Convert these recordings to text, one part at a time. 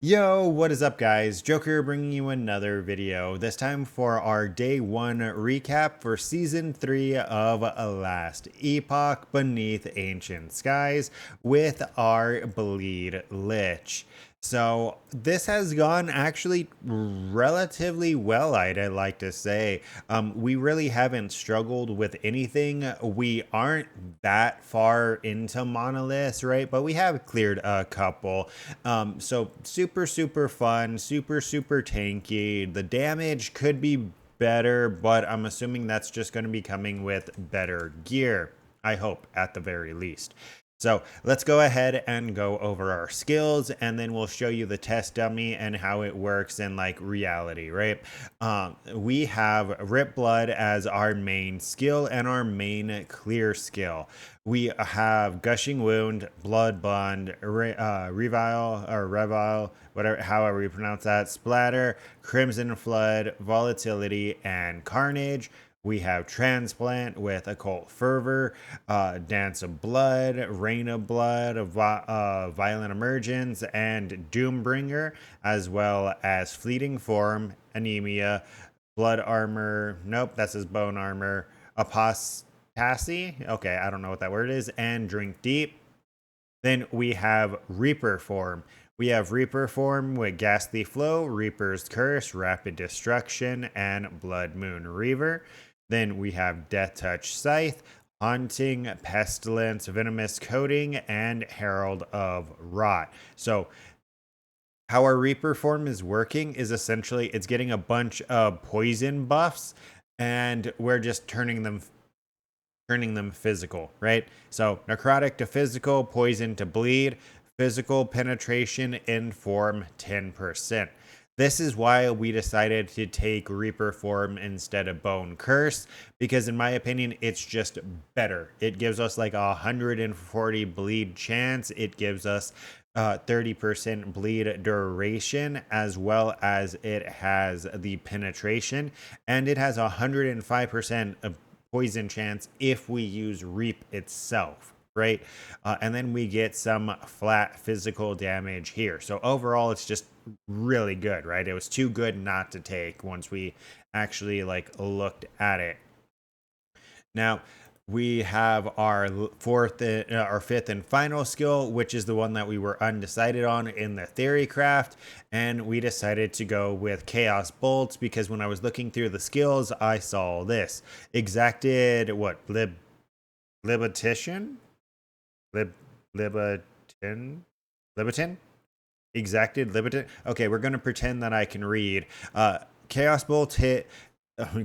Yo, what is up, guys? Joker bringing you another video, this time for our day 1 recap for season 3 of Last Epoch Beneath Ancient Skies with our bleed Lich. So this has gone actually relatively well, I'd like to say. We really haven't struggled with anything. We aren't that far into monoliths, right? But we have cleared a couple. So super fun, super tanky. The damage could be better, but I'm assuming that's just going to be coming with better gear. I hope, at the very least. So let's go ahead and go over our skills, and then we'll show you the test dummy and how it works in like reality, right? We have Rip Blood as our main skill and our main clear skill. We have Gushing Wound, Blood Bond, Revile or Revile, whatever, however you pronounce that, Splatter, Crimson Flood, Volatility, and Carnage. We have Transplant with Occult Fervor, Dance of Blood, Rain of Blood, Violent Emergence, and Doombringer, as well as Fleeting Form, Anemia, Blood Armor. Nope, that's his Bone Armor. Apostasy. Okay, I don't know what that word is. And Drink Deep. Then we have Reaper Form. We have Reaper Form with Ghastly Flow, Reaper's Curse, Rapid Destruction, and Blood Moon Reaver. Then we have Death Touch Scythe, Haunting, Pestilence, Venomous Coating, and Herald of Rot. So how our Reaper form is working is essentially it's getting a bunch of poison buffs, and we're just turning them physical, right? So necrotic to physical, poison to bleed, physical penetration in form 10%. This is why we decided to take Reaper form instead of Bone Curse, because in my opinion, it's just better. It gives us like 140 bleed chance. It gives us 30% bleed duration, as well as it has the penetration, and it has 105% of poison chance if we use Reap itself, right? And then we get some flat physical damage here. So overall, it's just really good, right? It was too good not to take once we actually like looked at it. Now, we have our our fifth and final skill, which is the one that we were undecided on in the theory craft, and we decided to go with Chaos Bolts because when I was looking through the skills, I saw this exacted what libatition, lib libatin, libatin, exacted libatin. Okay, we're gonna pretend that I can read. Chaos Bolts hit.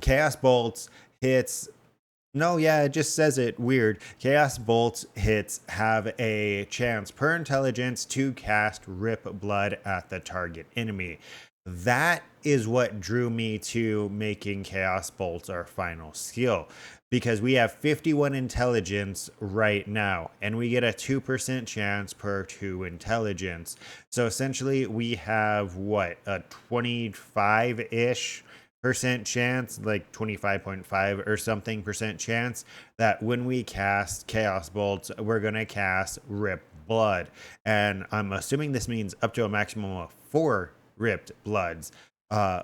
Chaos Bolts hits. No, yeah, it just says it weird. Chaos Bolts hits have a chance per intelligence to cast Rip Blood at the target enemy. That is what drew me to making Chaos Bolts our final skill, because we have 51 intelligence right now, and we get a 2% chance per 2 intelligence. So essentially, we have what, a 25 ish percent chance, like 25.5 or something percent chance, that when we cast Chaos Bolts, we're gonna cast Rip Blood. And I'm assuming this means up to a maximum of 4 ripped bloods.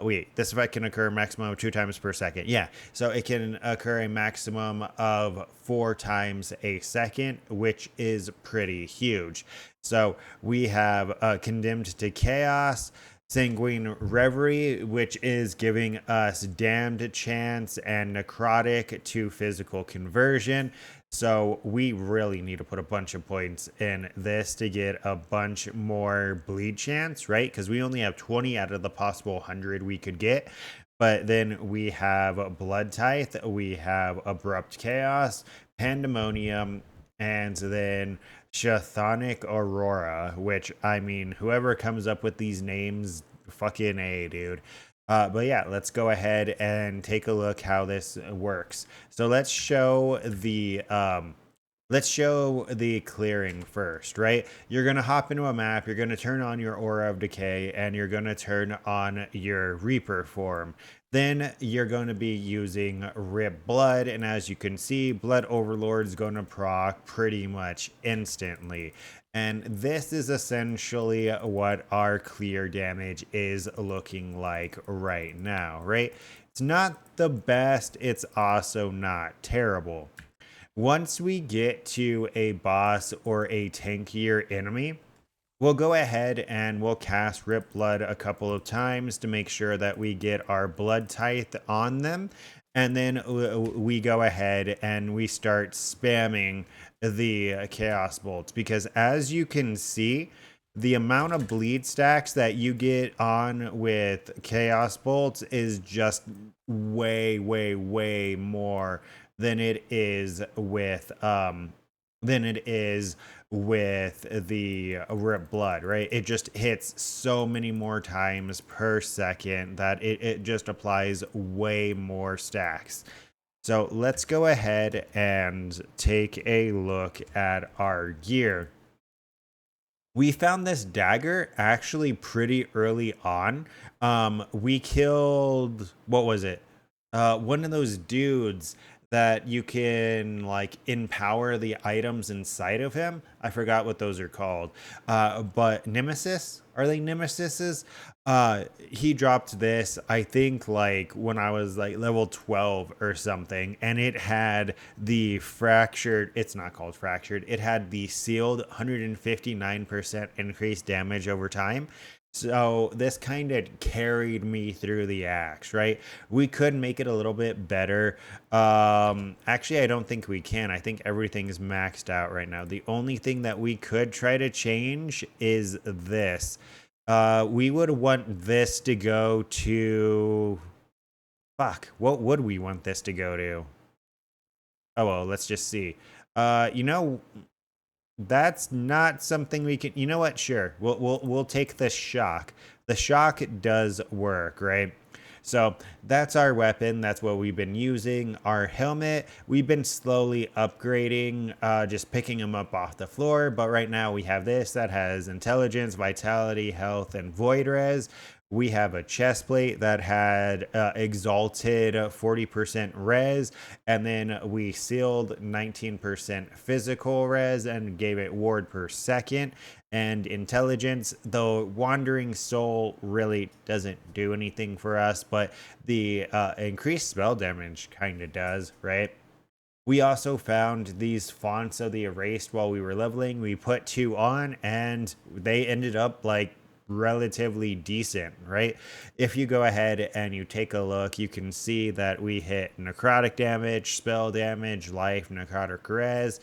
Wait, this effect can occur a maximum of 2 times per second. Yeah, so it can occur a maximum of 4 times a second, which is pretty huge. So we have Condemned to Chaos, Sanguine Reverie, which is giving us Damned Chance and Necrotic to physical conversion. So we really need to put a bunch of points in this to get a bunch more bleed chance, right? Because we only have 20 out of the possible 100 we could get. But then we have Blood Tithe, we have Abrupt Chaos, Pandemonium, and then Chthonic Aurora, which, I mean, whoever comes up with these names, fucking A, dude. But yeah, let's go ahead and take a look how this works. So let's show the Let's show the clearing first, right? You're going to hop into a map, you're going to turn on your Aura of Decay, and you're going to turn on your Reaper form. Then you're going to be using Rip Blood, and as you can see, Blood Overlord's going to proc pretty much instantly. And this is essentially what our clear damage is looking like right now, right? It's not the best, it's also not terrible. Once we get to a boss or a tankier enemy, we'll go ahead and we'll cast Rip Blood a couple of times to make sure that we get our Blood Tithe on them. And then we go ahead and we start spamming the Chaos Bolts. Because as you can see, the amount of bleed stacks that you get on with Chaos Bolts is just way, way, way more than it is with the Rip Blood, right? It just hits so many more times per second that it just applies way more stacks. So let's go ahead and take a look at our gear. We found this dagger actually pretty early on. We killed, what was it? One of those dudes that you can like empower the items inside of him. I forgot what those are called. But Nemesis, are they Nemesises? He dropped this, I think, like when I was like level 12 or something, and it had the fractured, it's not called fractured, it had the sealed 159% increased damage over time. So this kind of carried me through the axe, right? We could make it a little bit better. Actually, I don't think we can. I think everything's maxed out right now. The only thing that we could try to change is this. We would want this to go to... Fuck, what would we want this to go to? Oh, well, let's just see. You know, that's not something we can. You know what? Sure, we'll take the shock. The shock does work, right? So that's our weapon. That's what we've been using. Our helmet, we've been slowly upgrading, just picking them up off the floor. But right now we have this that has intelligence, vitality, health, and void res. We have a chest plate that had exalted 40% res, and then we sealed 19% physical res and gave it ward per second and intelligence. Though Wandering Soul really doesn't do anything for us, but the increased spell damage kind of does, right? We also found these fonts of the erased while we were leveling. We put 2 on and they ended up like relatively decent, right? If you go ahead and you take a look, you can see that we hit necrotic damage, spell damage, life, necrotic res.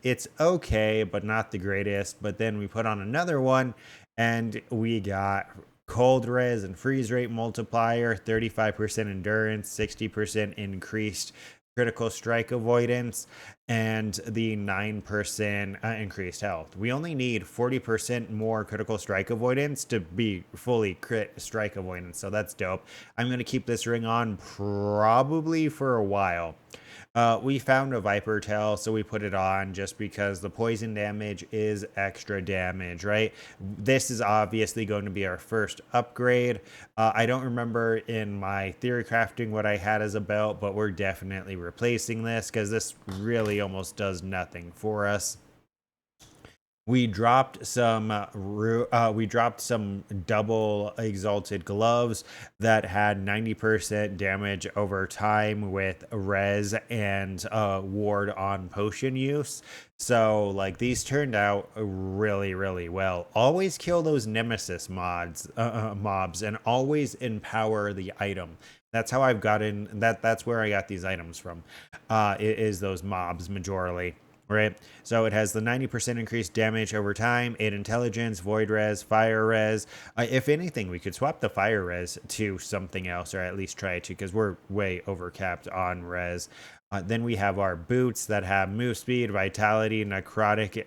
It's okay, but not the greatest. But then we put on another one and we got cold res and freeze rate multiplier, 35% endurance, 60% increased critical strike avoidance, and the 9% increased health. We only need 40% more critical strike avoidance to be fully crit strike avoidance, so that's dope. I'm going to keep this ring on probably for a while. We found a Viper Tail, so we put it on just because the poison damage is extra damage, right? This is obviously going to be our first upgrade. I don't remember in my theory crafting what I had as a belt, but we're definitely replacing this because this really almost does nothing for us. We dropped some double exalted gloves that had 90% damage over time with res and ward on potion use. So like these turned out really, really well. Always kill those nemesis mobs and always empower the item. That's how I've gotten that's where I got these items from. It is those mobs majorly. Right, so it has the 90% increased damage over time, 8 intelligence, void res, fire res. If anything, we could swap the fire res to something else, or at least try to, because we're way overcapped on res. Then we have our boots that have move speed, vitality, necrotic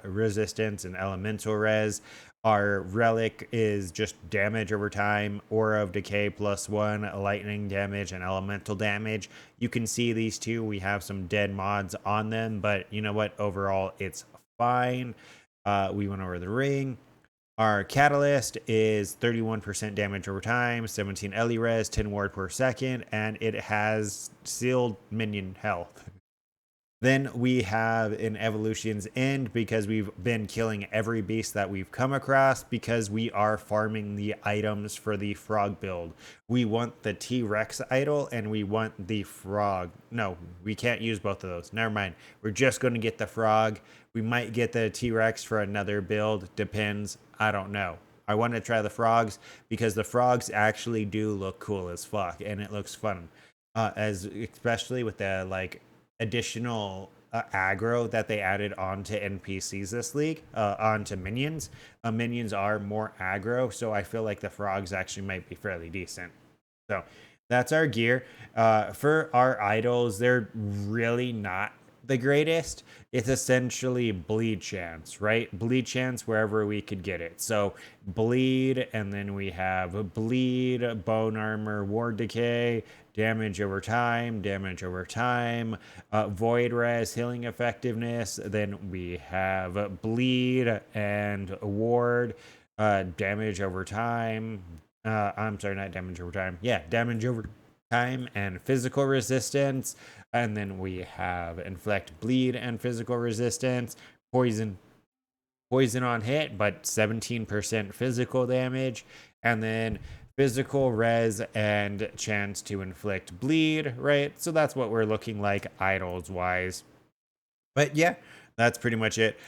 resistance, and elemental res. Our relic is just damage over time, aura of decay +1, lightning damage, and elemental damage. You can see these two. We have some dead mods on them, but you know what? Overall, it's fine. We went over the ring. Our catalyst is 31% damage over time, 17 Ellie res, 10 ward per second, and it has sealed minion health. Then we have an evolution's end because we've been killing every beast that we've come across because we are farming the items for the frog build. We want the T-Rex idol and we want the frog. No, we can't use both of those. Never mind. We're just going to get the frog. We might get the T-Rex for another build. Depends. I don't know. I want to try the frogs because the frogs actually do look cool as fuck and it looks fun. As especially with the like additional aggro that they added onto NPCs this league, onto minions. Minions are more aggro, so I feel like the frogs actually might be fairly decent. So that's our gear. For our idols, they're really not the greatest. It's essentially bleed chance, right? Bleed chance wherever we could get it. So bleed, and then we have bleed, bone armor, ward decay, damage over time, void res, healing effectiveness. Then we have bleed and ward, damage over time. I'm sorry, not damage over time. Yeah, damage over time and physical resistance. And then we have inflict, bleed, and physical resistance. Poison on hit, but 17% physical damage. And then physical res and chance to inflict bleed, right? So that's what we're looking like idols wise. But yeah, that's pretty much it.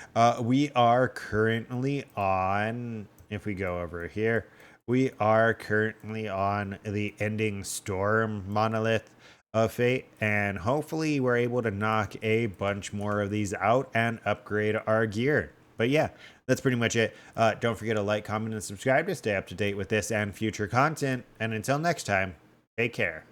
We are currently on, if we go over here, we are currently on the Ending Storm monolith of Fate, and hopefully we're able to knock a bunch more of these out and upgrade our gear. But yeah, that's pretty much it. Don't forget to like, comment, and subscribe to stay up to date with this and future content. And until next time, take care.